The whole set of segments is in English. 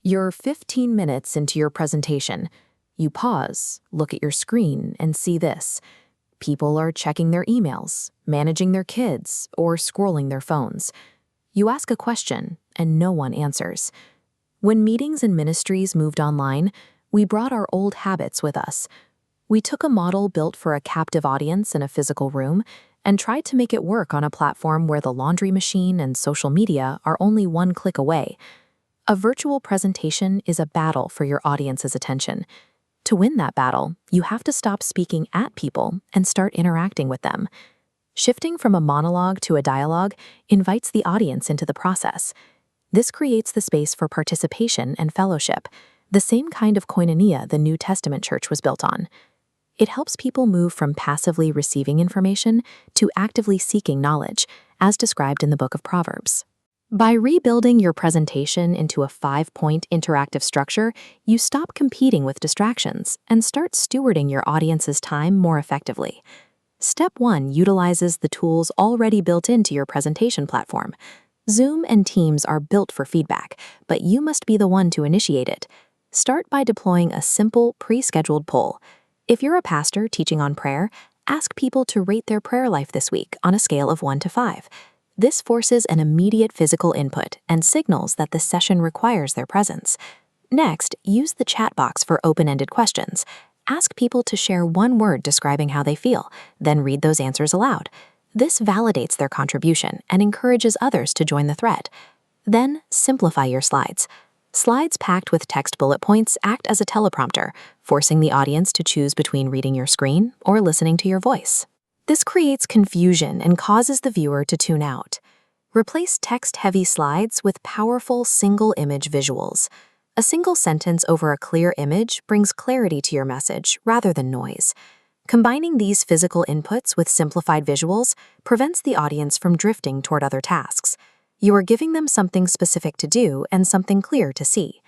You're 15 minutes into your presentation. You pause, look at your screen, and see this. People are checking their emails, managing their kids, or scrolling their phones. You ask a question, and no one answers. When meetings and ministries moved online, we brought our old habits with us. We took a model built for a captive audience in a physical room and tried to make it work on a platform where the laundry machine and social media are only one click away. A virtual presentation is a battle for your audience's attention. To win that battle, you have to stop speaking at people and start interacting with them. Shifting from a monologue to a dialogue invites the audience into the process. This creates the space for participation and fellowship, the same kind of koinonia the New Testament church was built on. It helps people move from passively receiving information to actively seeking knowledge, as described in the book of Proverbs. By rebuilding your presentation into a 5-point interactive structure, you stop competing with distractions and start stewarding your audience's time more effectively. Step 1 utilizes the tools already built into your presentation platform. Zoom and Teams are built for feedback, but you must be the one to initiate it. Start by deploying a simple, pre-scheduled poll. If you're a pastor teaching on prayer, ask people to rate their prayer life this week on a scale of 1 to 5. This forces an immediate physical input and signals that the session requires their presence. Next, use the chat box for open-ended questions. Ask people to share one word describing how they feel, then read those answers aloud. This validates their contribution and encourages others to join the thread. Then, simplify your slides. Slides packed with text bullet points act as a teleprompter, forcing the audience to choose between reading your screen or listening to your voice. This creates confusion and causes the viewer to tune out. Replace text-heavy slides with powerful single-image visuals. A single sentence over a clear image brings clarity to your message rather than noise. Combining these physical inputs with simplified visuals prevents the audience from drifting toward other tasks. You are giving them something specific to do and something clear to see.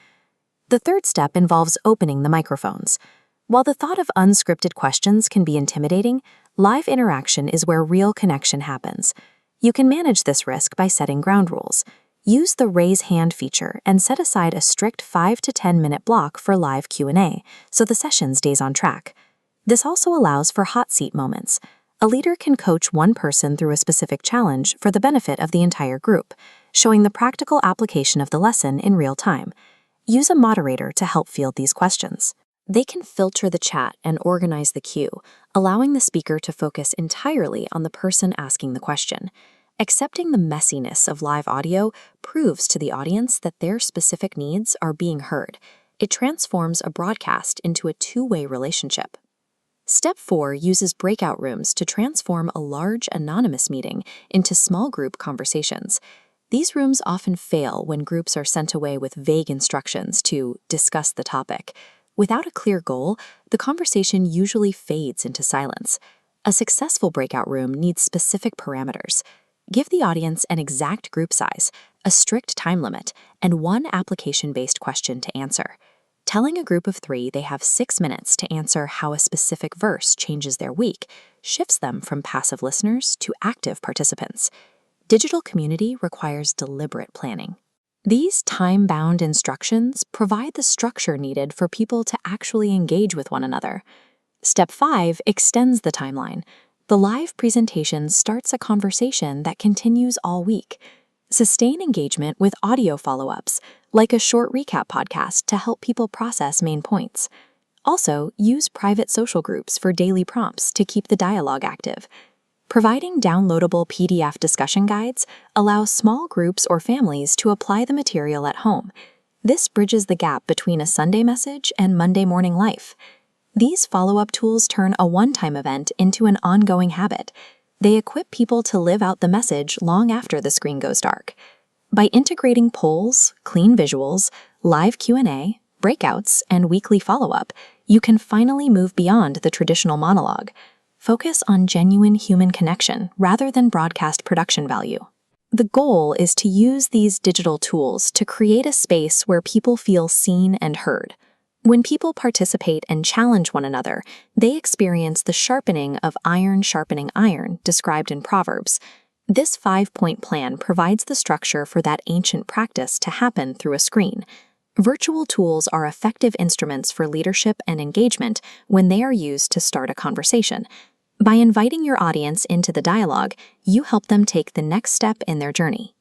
The third step involves opening the microphones. While the thought of unscripted questions can be intimidating, live interaction is where real connection happens. You can manage this risk by setting ground rules. Use the raise hand feature and set aside a strict 5 to 10 minute block for live Q&A so the session stays on track. This also allows for hot seat moments. A leader can coach one person through a specific challenge for the benefit of the entire group, showing the practical application of the lesson in real time. Use a moderator to help field these questions. They can filter the chat and organize the queue, allowing the speaker to focus entirely on the person asking the question. Accepting the messiness of live audio proves to the audience that their specific needs are being heard. It transforms a broadcast into a two-way relationship. Step 4 uses breakout rooms to transform a large anonymous meeting into small group conversations. These rooms often fail when groups are sent away with vague instructions to discuss the topic. Without a clear goal, the conversation usually fades into silence. A successful breakout room needs specific parameters. Give the audience an exact group size, a strict time limit, and one application-based question to answer. Telling a group of 3 they have 6 minutes to answer how a specific verse changes their week shifts them from passive listeners to active participants. Digital community requires deliberate planning. These time-bound instructions provide the structure needed for people to actually engage with one another. Step 5 extends the timeline. The live presentation starts a conversation that continues all week. Sustain engagement with audio follow-ups, like a short recap podcast to help people process main points. Also, use private social groups for daily prompts to keep the dialogue active. Providing downloadable PDF discussion guides allows small groups or families to apply the material at home. This bridges the gap between a Sunday message and Monday morning life. These follow-up tools turn a one-time event into an ongoing habit. They equip people to live out the message long after the screen goes dark. By integrating polls, clean visuals, live Q&A, breakouts, and weekly follow-up, you can finally move beyond the traditional monologue. Focus on genuine human connection rather than broadcast production value. The goal is to use these digital tools to create a space where people feel seen and heard. When people participate and challenge one another, they experience the sharpening of iron sharpening iron described in Proverbs. This 5-point plan provides the structure for that ancient practice to happen through a screen. Virtual tools are effective instruments for leadership and engagement when they are used to start a conversation. By inviting your audience into the dialogue, you help them take the next step in their journey.